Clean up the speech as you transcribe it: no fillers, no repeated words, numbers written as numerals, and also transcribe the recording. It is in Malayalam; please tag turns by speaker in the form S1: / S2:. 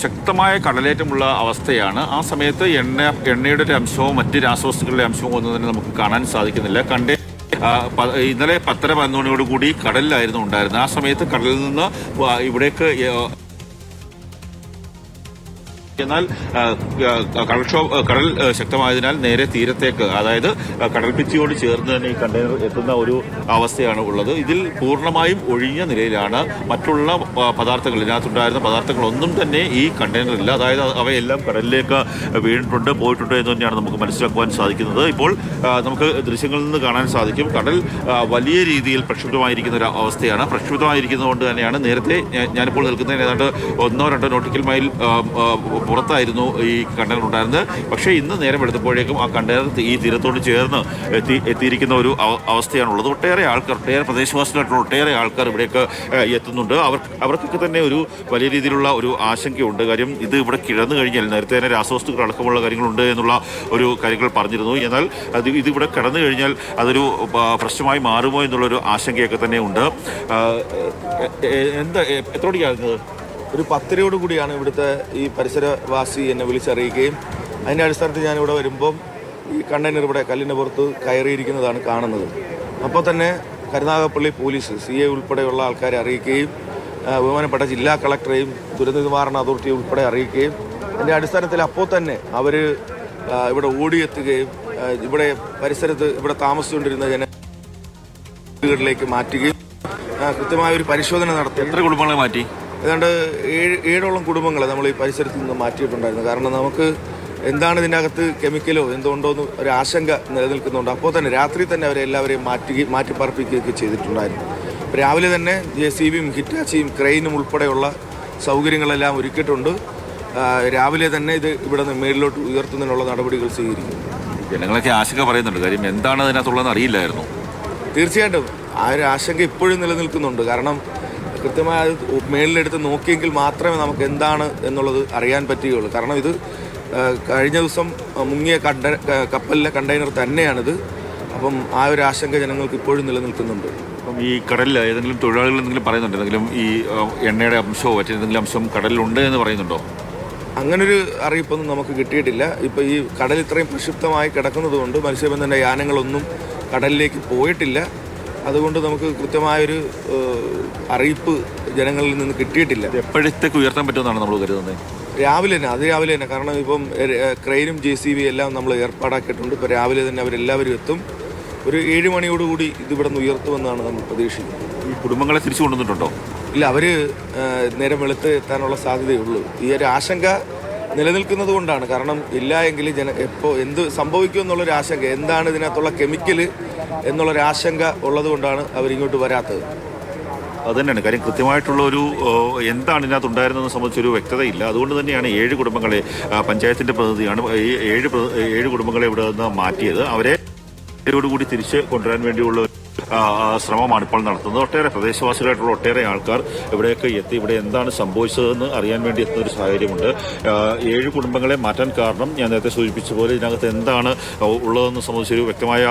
S1: ശക്തമായ കടലേറ്റമുള്ള അവസ്ഥയാണ്. ആ സമയത്ത് എണ്ണയുടെ ഒരു അംശവും മറ്റ് രാസവസ്തുക്കളുടെ അംശവും ഒന്നും തന്നെ നമുക്ക് കാണാൻ സാധിക്കുന്നില്ല. ഇന്നലെ 10:11 കൂടി കടലിലായിരുന്നു ഉണ്ടായിരുന്നത്. ആ സമയത്ത് കടലിൽ നിന്ന് ഇവിടേക്ക് എന്നാൽ കടൽ ശക്തമായതിനാൽ നേരെ തീരത്തേക്ക്, അതായത് കടൽഭിത്തിയോട് ചേർന്ന് തന്നെ ഈ കണ്ടെയ്നർ എത്തുന്ന ഒരു അവസ്ഥയാണ് ഉള്ളത്. ഇതിൽ പൂർണ്ണമായും ഒഴിഞ്ഞ നിലയിലാണ്. മറ്റുള്ള പദാർത്ഥങ്ങൾ, ഇതിനകത്തുണ്ടായിരുന്ന പദാർത്ഥങ്ങളൊന്നും തന്നെ ഈ കണ്ടെയ്നറില്ല. അതായത് അവയെല്ലാം കടലിലേക്ക് വീണിട്ടുണ്ട്, പോയിട്ടുണ്ട് എന്ന് തന്നെയാണ് നമുക്ക് മനസ്സിലാക്കുവാൻ സാധിക്കുന്നത്. ഇപ്പോൾ നമുക്ക് ദൃശ്യങ്ങളിൽ നിന്ന് കാണാൻ സാധിക്കും കടൽ വലിയ രീതിയിൽ പ്രക്ഷുബ്ധമായിരിക്കുന്ന ഒരു അവസ്ഥയാണ്. പ്രക്ഷുബ്ധമായിരിക്കുന്നതുകൊണ്ട് തന്നെയാണ് നേരത്തെ ഞാനിപ്പോൾ നിൽക്കുന്നതിന് ഏതാണ്ട് 1-2 നോട്ടിക്കൽ മൈൽ പുറത്തായിരുന്നു ഈ കണ്ടെയ്നർ ഉണ്ടായിരുന്നത്. പക്ഷേ ഇന്ന് നേരം എടുത്തപ്പോഴേക്കും ആ കണ്ടെയ്നർ ഈ തീരത്തോട് ചേർന്ന് എത്തിയിരിക്കുന്ന ഒരു അവസ്ഥയാണുള്ളത്. ഒട്ടേറെ പ്രദേശവാസികളായിട്ടുള്ള ഒട്ടേറെ ആൾക്കാർ ഇവിടേക്ക് എത്തുന്നുണ്ട്. അവർക്കൊക്കെ തന്നെ ഒരു വലിയ രീതിയിലുള്ള ഒരു ആശങ്കയുണ്ട്. കാര്യം ഇത് ഇവിടെ കിടന്നു കഴിഞ്ഞാൽ, നേരത്തെ തന്നെ രാസവസ്തുക്കൾ അടക്കമുള്ള കാര്യങ്ങളുണ്ട് എന്നുള്ള ഒരു കാര്യങ്ങൾ പറഞ്ഞിരുന്നു. എന്നാൽ ഇതിവിടെ കിടന്നു കഴിഞ്ഞാൽ അതൊരു പ്രശ്നമായി മാറുമോ എന്നുള്ളൊരു ആശങ്കയൊക്കെ തന്നെ ഉണ്ട്. എന്താ എത്ര മണിക്കായിരുന്നത്?
S2: ഒരു 10:00 കൂടിയാണ് ഇവിടുത്തെ ഈ പരിസരവാസി എന്നെ വിളിച്ചറിയിക്കുകയും അതിൻ്റെ അടിസ്ഥാനത്തിൽ ഞാനിവിടെ വരുമ്പം ഈ കണ്ടെയ്നർ ഇവിടെ കല്ലിൻ്റെ പുറത്ത് കയറിയിരിക്കുന്നതാണ് കാണുന്നത്. അപ്പോൾ തന്നെ കരുനാഗപ്പള്ളി പോലീസ് CA ഉൾപ്പെടെയുള്ള ആൾക്കാരെ അറിയിക്കുകയും ബഹുമാനപ്പെട്ട ജില്ലാ കളക്ടറെയും ദുരന്ത നിവാരണ അതോറിറ്റി ഉൾപ്പെടെ അറിയിക്കുകയും അതിൻ്റെ അടിസ്ഥാനത്തിൽ അപ്പോൾ തന്നെ അവർ ഇവിടെ ഓടിയെത്തുകയും ഇവിടെ പരിസരത്ത് ഇവിടെ താമസിച്ചുകൊണ്ടിരുന്ന ജനങ്ങളിലേക്ക് മാറ്റുകയും കൃത്യമായ ഒരു പരിശോധന നടത്തി.
S1: എത്ര കുടുംബങ്ങളെ മാറ്റി?
S2: ഏതാണ്ട് 7 കുടുംബങ്ങളെ നമ്മൾ ഈ പരിസരത്ത് നിന്ന് മാറ്റിയിട്ടുണ്ടായിരുന്നു. കാരണം നമുക്ക് എന്താണ് ഇതിൻ്റെ അകത്ത് കെമിക്കലോ എന്തുകൊണ്ടോ എന്ന് ഒരു ആശങ്ക നിലനിൽക്കുന്നുണ്ട്. അപ്പോൾ തന്നെ രാത്രി തന്നെ അവരെ എല്ലാവരെയും മാറ്റിപ്പാർപ്പിക്കുകയൊക്കെ ചെയ്തിട്ടുണ്ടായിരുന്നു. രാവിലെ തന്നെ JCBയും ഹിറ്റാച്ചിയും ക്രെയിനും ഉൾപ്പെടെയുള്ള സൗകര്യങ്ങളെല്ലാം ഒരുക്കിയിട്ടുണ്ട്. രാവിലെ തന്നെ ഇത് ഇവിടെ നിന്ന് മേളിലോട്ട് ഉയർത്തുന്നതിനുള്ള നടപടികൾ സ്വീകരിക്കും.
S1: ജനങ്ങളൊക്കെ ആശങ്ക പറയുന്നുണ്ട്. കാര്യം എന്താണ് അതിനകത്തുള്ളതെന്ന് അറിയില്ലായിരുന്നു.
S2: തീർച്ചയായിട്ടും ആ ഒരു ആശങ്ക ഇപ്പോഴും നിലനിൽക്കുന്നുണ്ട്. കാരണം കൃത്യമായി മേളിലെടുത്ത് നോക്കിയെങ്കിൽ മാത്രമേ നമുക്ക് എന്താണ് എന്നുള്ളത് അറിയാൻ പറ്റുകയുള്ളൂ. കാരണം ഇത് കഴിഞ്ഞ ദിവസം മുങ്ങിയ കപ്പലിലെ കണ്ടെയ്നർ തന്നെയാണിത്. അപ്പം ആ ഒരു ആശങ്ക ജനങ്ങൾക്ക് ഇപ്പോഴും നിലനിൽക്കുന്നുണ്ട്.
S1: അപ്പം ഈ കടലിൽ ഏതെങ്കിലും തൊഴിലാളികൾ എന്തെങ്കിലും പറയുന്നുണ്ടോ? എന്തെങ്കിലും ഈ എണ്ണയുടെ അംശമോ മറ്റേതെങ്കിലും അംശം കടലിലുണ്ട് എന്ന് പറയുന്നുണ്ടോ?
S2: അങ്ങനൊരു അറിയിപ്പൊന്നും നമുക്ക് കിട്ടിയിട്ടില്ല. ഇപ്പോൾ ഈ കടൽ ഇത്രയും പ്രക്ഷുബ്ധമായി കിടക്കുന്നത് കൊണ്ട് മത്സ്യബന്ധന യാനങ്ങളൊന്നും കടലിലേക്ക് പോയിട്ടില്ല. അതുകൊണ്ട് നമുക്ക് കൃത്യമായൊരു അറിയിപ്പ് ജനങ്ങളിൽ നിന്ന് കിട്ടിയിട്ടില്ല.
S1: എപ്പോഴത്തേക്ക് ഉയർത്താൻ പറ്റുമെന്നാണ് നമ്മൾ കരുതുന്നത്?
S2: രാവിലെ തന്നെ. കാരണം ഇപ്പം ക്രെയിനും JCB എല്ലാം നമ്മൾ ഏർപ്പാടാക്കിയിട്ടുണ്ട്. ഇപ്പോൾ രാവിലെ തന്നെ അവരെല്ലാവരും എത്തും. ഒരു 7 മണിയോടുകൂടി ഇതിവിടെ നിന്ന് ഉയർത്തുമെന്നാണ് നമ്മൾ പ്രതീക്ഷിക്കുന്നത്.
S1: ഈ കുടുംബങ്ങളെ തിരിച്ചു കൊണ്ടുവന്നിട്ടുണ്ടോ?
S2: ഇല്ല, അവർ നേരം വെളുത്ത് എത്താനുള്ള സാധ്യതയുള്ളൂ. ഈ ഒരു ആശങ്ക നിലനിൽക്കുന്നത് കൊണ്ടാണ്. കാരണം ഇല്ല എങ്കിൽ എപ്പോൾ എന്ത് സംഭവിക്കും എന്നുള്ളൊരു ആശങ്ക, എന്താണ് ഇതിനകത്തുള്ള കെമിക്കൽ എന്നുള്ളൊരു ആശങ്ക ഉള്ളത് കൊണ്ടാണ് അവരിങ്ങോട്ട് വരാത്തത്.
S1: അത് തന്നെയാണ് കാര്യം. കൃത്യമായിട്ടുള്ള ഒരു എന്താണ് ഇതിനകത്ത് ഉണ്ടായിരുന്നതെന്ന് സംബന്ധിച്ചൊരു വ്യക്തതയില്ല. അതുകൊണ്ട് തന്നെയാണ് 7 കുടുംബങ്ങളെ, പഞ്ചായത്തിൻ്റെ പ്രതിനിധിയാണ് ഈ 7 കുടുംബങ്ങളെ ഇവിടെ നിന്ന് മാറ്റിയത്. അവരെ കൂടി തിരിച്ച് കൊണ്ടുവരാൻ വേണ്ടിയുള്ള ശ്രമമാണ് ഇപ്പോൾ നടത്തുന്നത്. ഒട്ടേറെ പ്രദേശവാസികളായിട്ടുള്ള ഒട്ടേറെ ആൾക്കാർ ഇവിടെയൊക്കെ എത്തി ഇവിടെ എന്താണ് സംഭവിച്ചതെന്ന് അറിയാൻ വേണ്ടി എത്തുന്ന ഒരു സാഹചര്യമുണ്ട്. 7 കുടുംബങ്ങളെ മാറ്റാൻ കാരണം ഞാൻ നേരത്തെ സൂചിപ്പിച്ച പോലെ ഇതിനകത്ത് എന്താണ് ഉള്ളതെന്ന് സംബന്ധിച്ചൊരു വ്യക്തമായ